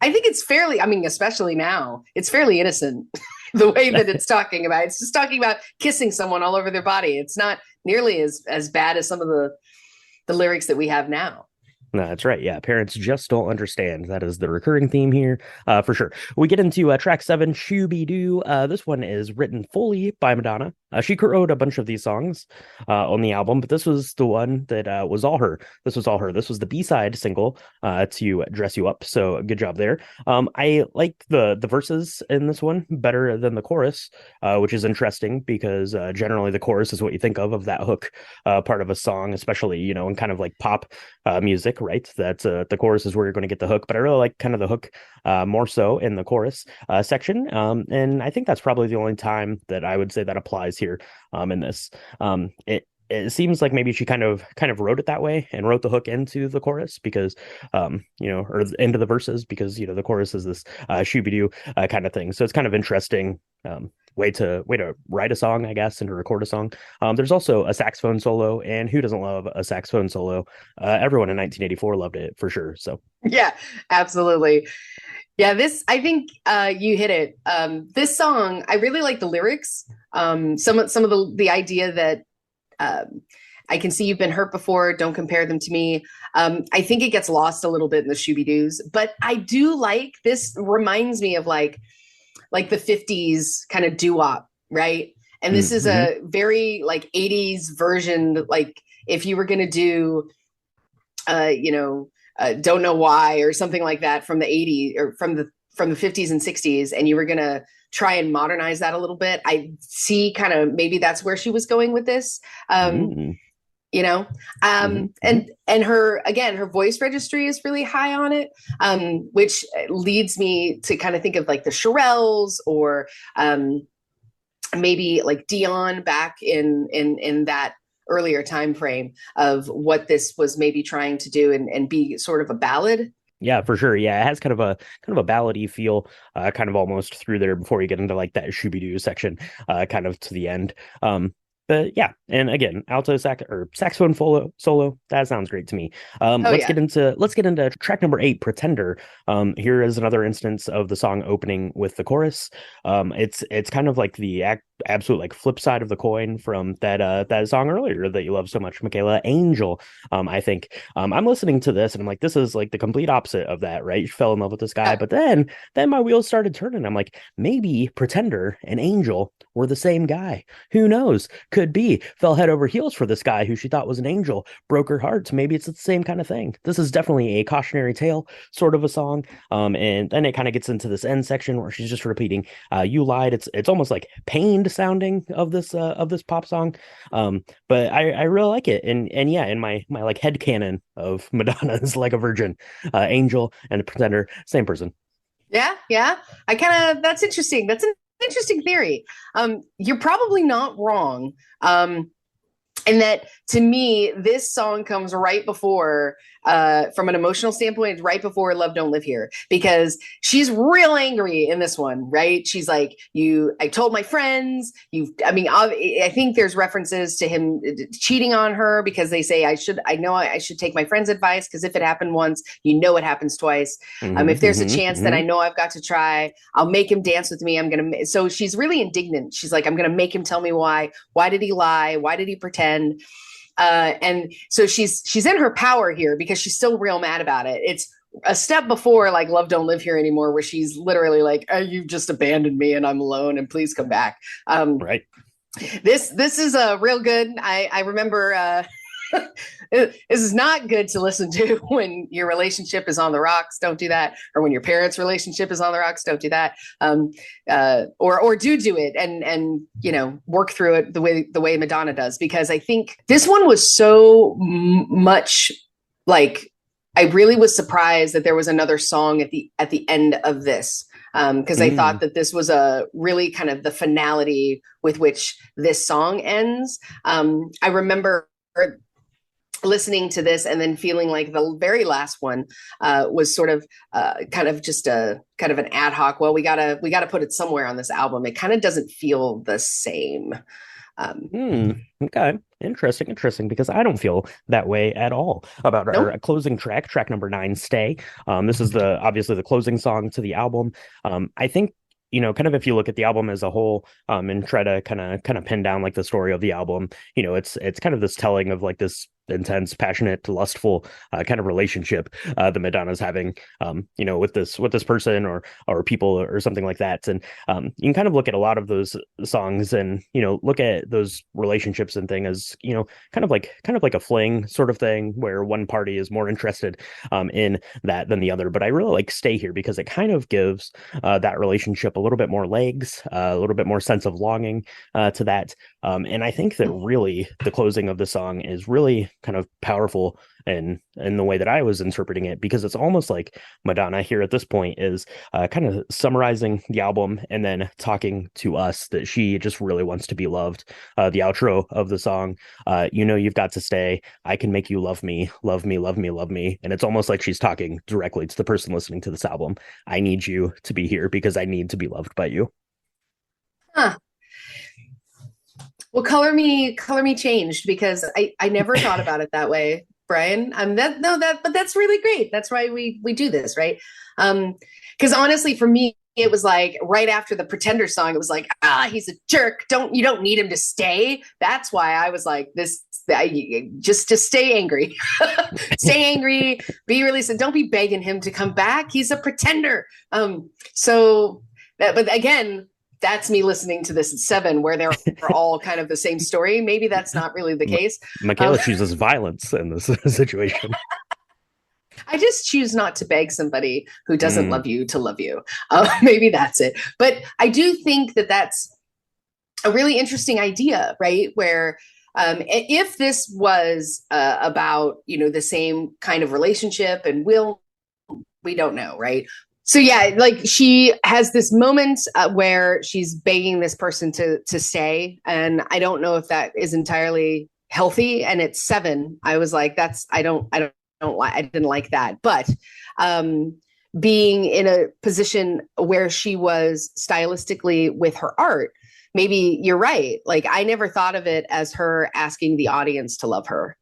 [SPEAKER 2] think it's fairly, I mean, especially now, it's fairly innocent. The way that it's just talking about kissing someone all over their body. It's not nearly as bad as some of the lyrics that we have now.
[SPEAKER 1] No, that's right. Yeah, parents just don't understand. That is the recurring theme here, for sure. We get into track seven, Shooby Doo. This one is written fully by Madonna. She co-wrote a bunch of these songs on the album, but this was the one that was all her. This was all her. This was the B-side single to Dress You Up. So good job there. I like the verses in this one better than the chorus, which is interesting because generally the chorus is what you think of that hook part of a song, especially in kind of like pop music, right? That's the chorus is where you're going to get the hook, but I really like kind of the hook more so in the chorus section. And I think that's probably the only time that I would say that applies here in this. It seems like maybe she kind of wrote it that way and wrote the hook into the chorus because or into the verses because the chorus is this shooby-doo kind of thing. So it's kind of interesting way to write a song, I guess, and to record a song. There's also a saxophone solo, and who doesn't love a saxophone solo? Everyone in 1984 loved it for sure. So
[SPEAKER 2] Yeah, absolutely. Yeah, this, I think you hit it. This song, I really like the lyrics. Some of the idea that I can see you've been hurt before. Don't compare them to me. I think it gets lost a little bit in the Shooby Doos, but I do like this. Reminds me of like the 50s kind of doo-wop, right? And this is
[SPEAKER 1] mm-hmm.
[SPEAKER 2] a very like 80s version. Like if you were going to do, Don't Know Why or something like that from the 80s or from the 50s and 60s, and you were going to try and modernize that a little bit. I see kind of maybe that's where she was going with this.
[SPEAKER 1] Mm-hmm.
[SPEAKER 2] You know
[SPEAKER 1] Mm-hmm.
[SPEAKER 2] and her voice registry is really high on it, which leads me to kind of think of like the Shirelles or maybe like Dion back in that earlier time frame of what this was maybe trying to do and be sort of a ballad.
[SPEAKER 1] Yeah, for sure. Yeah, it has kind of a ballady feel, kind of almost through there before you get into like that Shooby-Doo section, kind of to the end. But yeah, and again, alto sax or saxophone solo. That sounds great to me.
[SPEAKER 2] Oh yeah.
[SPEAKER 1] Let's get into track number eight, Pretender. Here is another instance of the song opening with the chorus. It's kind of like the absolute like flip side of the coin from that song earlier that you love so much, Michaela, Angel. I think I'm listening to this and I'm like, this is like the complete opposite of that, right? You fell in love with this guy,
[SPEAKER 2] Yeah.
[SPEAKER 1] but then my wheels started turning. I'm like, maybe Pretender and Angel were the same guy. Who knows? Could be. Fell head over heels for this guy who she thought was an angel, broke her heart. Maybe it's the same kind of thing. This is definitely a cautionary tale sort of a song. And then it kind of gets into this end section where she's just repeating, "You lied." It's almost like pained sounding of this pop song. But I really like it. And yeah, in my like head canon of Madonna is like a virgin, angel and a pretender, same person.
[SPEAKER 2] Yeah, yeah. I kind of That's interesting. That's an interesting theory. You're probably not wrong. And that to me, this song comes right before, from an emotional standpoint, right before Love Don't Live Here, because she's real angry in this one, right? She's like, I told my friends, I think there's references to him cheating on her because they say, I should take my friend's advice because if it happened once, it happens twice. If
[SPEAKER 1] Mm-hmm,
[SPEAKER 2] there's a
[SPEAKER 1] mm-hmm,
[SPEAKER 2] chance, then
[SPEAKER 1] mm-hmm.
[SPEAKER 2] I know I've got to try. I'll make him dance with me. So she's really indignant. She's like, I'm going to make him tell me why. Why did he lie? Why did he pretend? And so she's in her power here because she's still real mad about it. It's a step before like Love Don't Live Here Anymore, where she's literally like, oh, you've just abandoned me and I'm alone and please come back.
[SPEAKER 1] Right.
[SPEAKER 2] This is a real good. I remember this is not good to listen to when your relationship is on the rocks. Don't do that. Or when your parents' relationship is on the rocks. Don't do that. Or do it and work through it the way Madonna does, because I think this one was so much like, I really was surprised that there was another song at the end of this, because I thought that this was a really kind of the finality with which this song ends. I remember listening to this and then feeling like the very last one was sort of kind of just a kind of an ad hoc. Well, we gotta put it somewhere on this album. It kind of doesn't feel the same.
[SPEAKER 1] Okay. Interesting, because I don't feel that way at all about our
[SPEAKER 2] Nope.
[SPEAKER 1] closing track number 9, Stay. This is obviously the closing song to the album. I think, kind of if you look at the album as a whole, and try to kind of pin down like the story of the album, it's kind of this telling of like this intense, passionate, lustful kind of relationship that Madonna's having, with this person or people or something like that. And you can kind of look at a lot of those songs and look at those relationships and thing as kind of like a fling sort of thing where one party is more interested in that than the other. But I really like Stay here because it kind of gives that relationship a little bit more legs, a little bit more sense of longing to that. And I think that really the closing of the song is really kind of powerful in the way that I was interpreting it, because it's almost like Madonna here at this point is kind of summarizing the album and then talking to us that she just really wants to be loved. The outro of the song, you've got to stay. I can make you love me, love me, love me, love me. And it's almost like she's talking directly to the person listening to this album. I need you to be here because I need to be loved by you.
[SPEAKER 2] Huh. Well, color me changed, because I never thought about it that way, Brian. But that's really great. That's why we do this, right? Because honestly, for me, it was like right after the Pretender song, it was like, he's a jerk. You don't need him to stay. That's why I was like this. Just stay angry, stay angry. Be really, don't be begging him to come back. He's a pretender. But again, that's me listening to this at 7, where they're all kind of the same story. Maybe that's not really the case.
[SPEAKER 1] Michaela chooses violence in this situation.
[SPEAKER 2] I just choose not to beg somebody who doesn't love you to love you. Maybe that's it. But I do think that that's a really interesting idea, right? Where if this was about, the same kind of relationship, and we don't know, right? So yeah, like she has this moment where she's begging this person to stay, and I don't know if that is entirely healthy. And at 7, I was like, I didn't like that. But being in a position where she was stylistically with her art, maybe you're right. Like I never thought of it as her asking the audience to love her.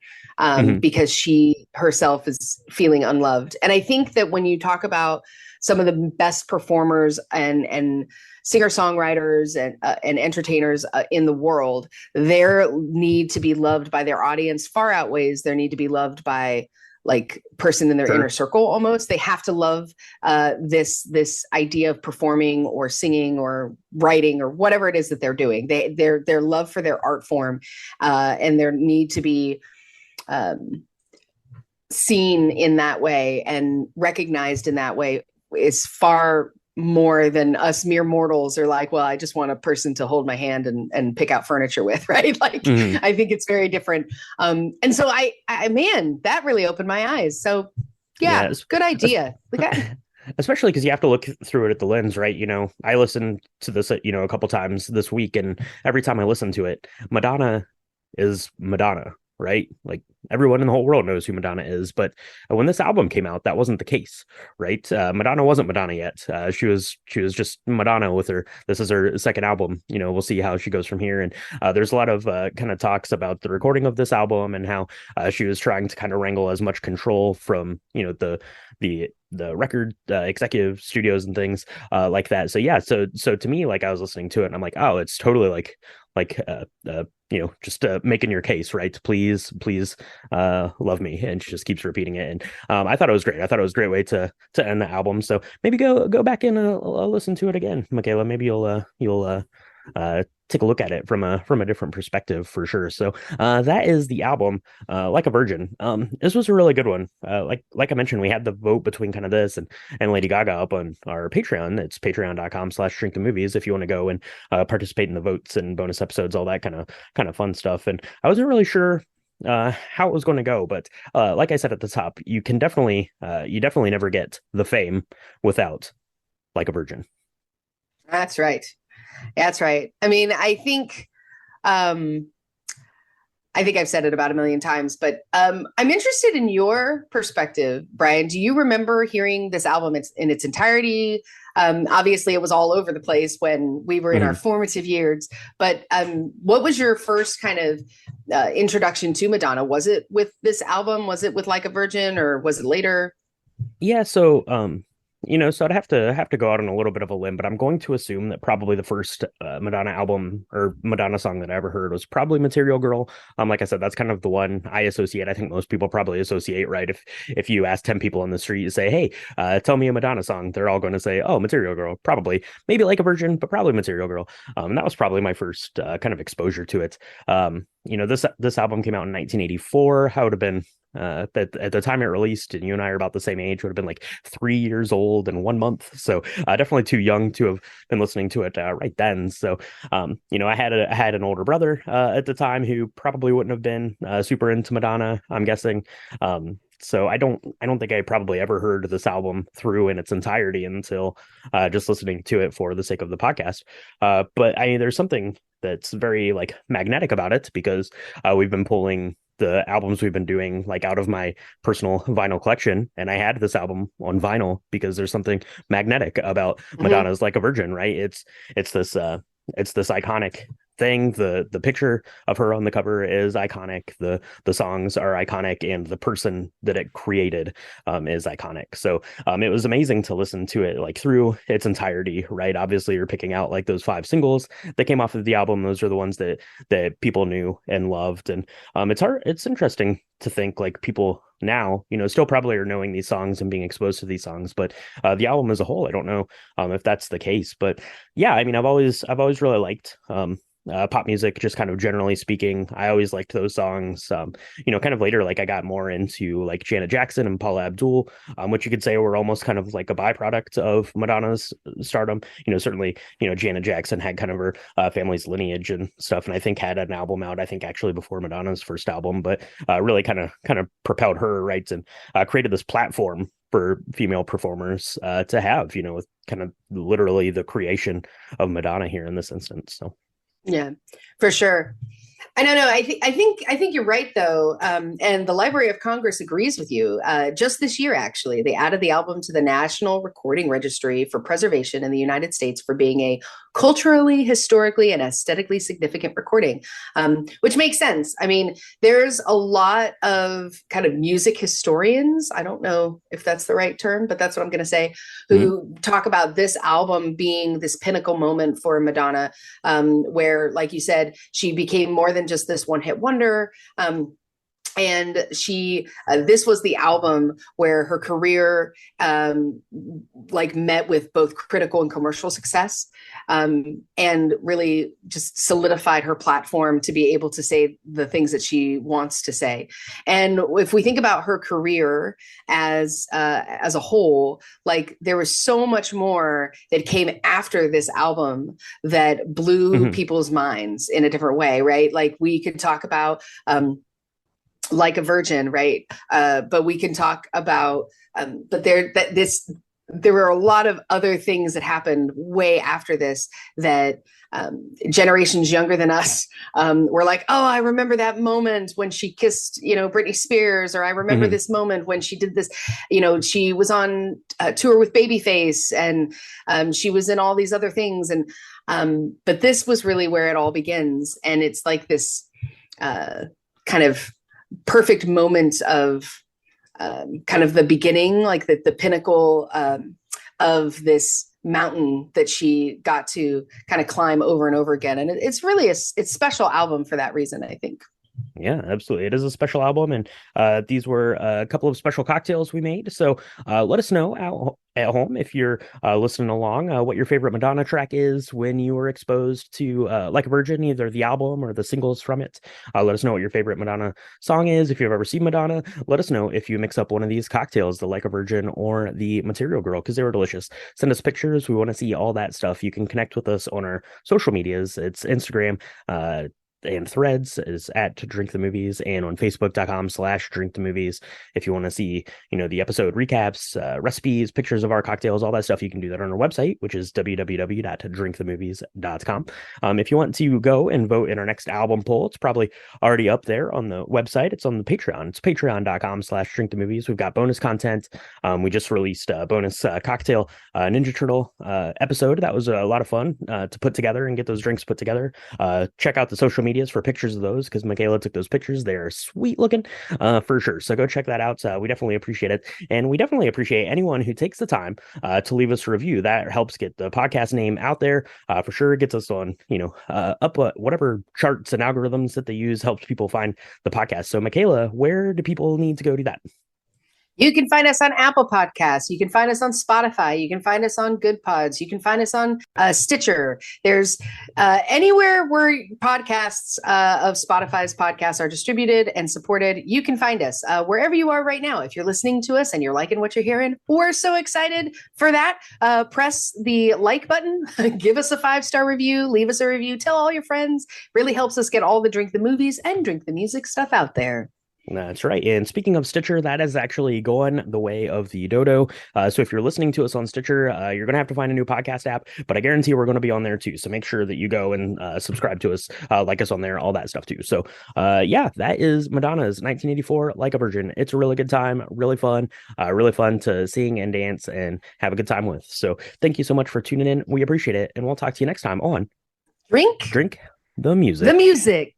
[SPEAKER 2] Because she herself is feeling unloved. And I think that when you talk about some of the best performers and singer-songwriters and entertainers in the world, their need to be loved by their audience far outweighs their need to be loved by like person in their inner circle. Almost, they have to love this idea of performing or singing or writing or whatever it is that they're doing. Their love for their art form and their need to be seen in that way and recognized in that way is far more than us mere mortals are like, well, I just want a person to hold my hand and pick out furniture with, right? Like, I think it's very different. And so I man, that really opened my eyes. So yeah, good idea.
[SPEAKER 1] Especially because you have to look through it at the lens, right? I listened to this, a couple times this week, and every time I listen to it, Madonna is Madonna, right? Like everyone in the whole world knows who Madonna is. But when this album came out, that wasn't the case, right? Madonna wasn't Madonna yet. She was just Madonna with her. This is her second album. We'll see how she goes from here. And there's a lot of kind of talks about the recording of this album and how she was trying to kind of wrangle as much control from the record executive studios and things like that. So yeah, so to me, like I was listening to it and I'm like, oh, it's totally like just making your case, right? Please, love me. And she just keeps repeating it. And I thought it was great. I thought it was a great way to end the album. So maybe go back and listen to it again, Michaela. Maybe you'll take a look at it from a different perspective for sure. So that is the album, Like a Virgin. This was a really good one. Like I mentioned, we had the vote between kind of this and Lady Gaga up on our Patreon. It's patreon.com/drinkthemovies if you want to go and participate in the votes and bonus episodes, all that kind of fun stuff. And I wasn't really sure how it was going to go, but like I said at the top, you definitely never get the fame without Like a Virgin.
[SPEAKER 2] That's right. That's right. I mean, I think I've said it about a million times, but I'm interested in your perspective, Brian. Do you remember hearing this album in its entirety? Obviously, it was all over the place when we were in our formative years. But what was your first kind of introduction to Madonna? Was it with this album? Was it with Like a Virgin, or was it later?
[SPEAKER 1] Yeah, so I'd have to go out on a little bit of a limb, but I'm going to assume that probably the first Madonna album or Madonna song that I ever heard was probably Material Girl. Like I said, that's kind of the one I associate. I think most people probably associate, right? If you ask 10 people on the street, you say, "Hey, tell me a Madonna song," they're all going to say, "Oh, Material Girl." Probably, maybe Like a Virgin, but probably Material Girl. That was probably my first kind of exposure to it. This album came out in 1984. I would have been that at the time it released, and you and I are about the same age, would have been like 3 years old and 1 month. So definitely too young to have been listening to it right then. So I had an older brother at the time who probably wouldn't have been super into Madonna, I'm guessing. So I don't think I probably ever heard this album through in its entirety until just listening to it for the sake of the podcast. But I mean, there's something that's very like magnetic about it because we've been pulling the albums we've been doing like out of my personal vinyl collection, and I had this album on vinyl because there's something magnetic about
[SPEAKER 2] Mm-hmm.
[SPEAKER 1] Madonna's Like a Virgin, right? It's this iconic thing. The picture of her on the cover is iconic. The songs are iconic, and the person that it created is iconic. So it was amazing to listen to it like through its entirety, right? Obviously, you're picking out like those 5 singles that came off of the album. Those are the ones that people knew and loved. And it's interesting to think like people now, still probably are knowing these songs and being exposed to these songs, but the album as a whole, I don't know if that's the case. But yeah, I mean, I've always really liked pop music, just kind of generally speaking. I always liked those songs. Kind of later, like I got more into like Janet Jackson and Paula Abdul, which you could say were almost kind of like a byproduct of Madonna's stardom. Certainly, Janet Jackson had kind of her family's lineage and stuff, and I think had an album out, I think actually before Madonna's first album, but really kind of propelled her, right, and created this platform for female performers to have, with kind of literally the creation of Madonna here in this instance. So.
[SPEAKER 2] Yeah, for sure. I don't know. I think you're right though, and the Library of Congress agrees with you. Just this year, actually, they added the album to the National Recording Registry for Preservation in the United States for being a culturally, historically, and aesthetically significant recording, which makes sense. I mean, there's a lot of kind of music historians. I don't know if that's the right term, but that's what I'm going to say. Who talk about this album being this pinnacle moment for Madonna, where, like you said, she became more than just this one hit wonder. And this was the album where her career like met with both critical and commercial success, and really just solidified her platform to be able to say the things that she wants to say. And if we think about her career as a whole, like there was so much more that came after this album that blew
[SPEAKER 1] Mm-hmm.
[SPEAKER 2] people's minds in a different way, right? Like we could talk about Like a Virgin, right? But we can talk about, there were a lot of other things that happened way after this that generations younger than us were like, oh, I remember that moment when she kissed, Britney Spears, or I remember
[SPEAKER 1] Mm-hmm.
[SPEAKER 2] this moment when she did this, she was on a tour with Babyface, and she was in all these other things. And but this was really where it all begins. And it's like this kind of perfect moment of kind of the beginning, like the pinnacle of this mountain that she got to kind of climb over and over again. And it's really it's special album for that reason, I think.
[SPEAKER 1] Yeah, absolutely. It is a special album, and these were a couple of special cocktails we made. So let us know out at home if you're listening along what your favorite Madonna track is when you were exposed to Like a Virgin, either the album or the singles from it. Let us know what your favorite Madonna song is. If you've ever seen Madonna, let us know if you mix up one of these cocktails, the Like a Virgin or the Material Girl, because they were delicious. Send us pictures. We want to see all that stuff. You can connect with us on our social medias. It's Instagram, and Threads is at Drink the Movies, and on Facebook.com/Drink the Movies. If you want to see, the episode recaps, recipes, pictures of our cocktails, all that stuff, you can do that on our website, which is www.drinkthemovies.com. If you want to go and vote in our next album poll, it's probably already up there on the website. It's on the Patreon. It's patreon.com/Drink the Movies. We've got bonus content. We just released a bonus cocktail Ninja Turtle episode. That was a lot of fun to put together and get those drinks put together. Check out the social medias for pictures of those, because Michaela took those pictures. They're sweet looking for sure. So go check that out. We definitely appreciate it. And we definitely appreciate anyone who takes the time to leave us a review. That helps get the podcast name out there for sure. It gets us on, up whatever charts and algorithms that they use, helps people find the podcast. So Michaela, where do people need to go do that?
[SPEAKER 2] You can find us on Apple Podcasts. You can find us on Spotify. You can find us on Good Pods. You can find us on Stitcher. There's anywhere where podcasts of Spotify's podcasts are distributed and supported. You can find us wherever you are right now. If you're listening to us and you're liking what you're hearing, we're so excited for that. Press the like button, give us a 5-star review, leave us a review, tell all your friends. Really helps us get all the Drink the Movies and Drink the Music stuff out there.
[SPEAKER 1] That's right. And speaking of Stitcher, that is actually going the way of the dodo. So if you're listening to us on Stitcher, you're going to have to find a new podcast app, but I guarantee we're going to be on there too. So make sure that you go and subscribe to us, like us on there, all that stuff too. So yeah, that is Madonna's 1984 Like a Virgin. It's a really good time, really fun to sing and dance and have a good time with. So thank you so much for tuning in. We appreciate it. And we'll talk to you next time on Drink the Music.
[SPEAKER 2] The Music.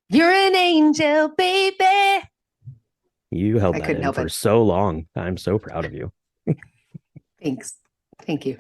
[SPEAKER 2] You're an angel, baby.
[SPEAKER 1] You held that in for so long. I'm so proud of you.
[SPEAKER 2] Thanks. Thank you.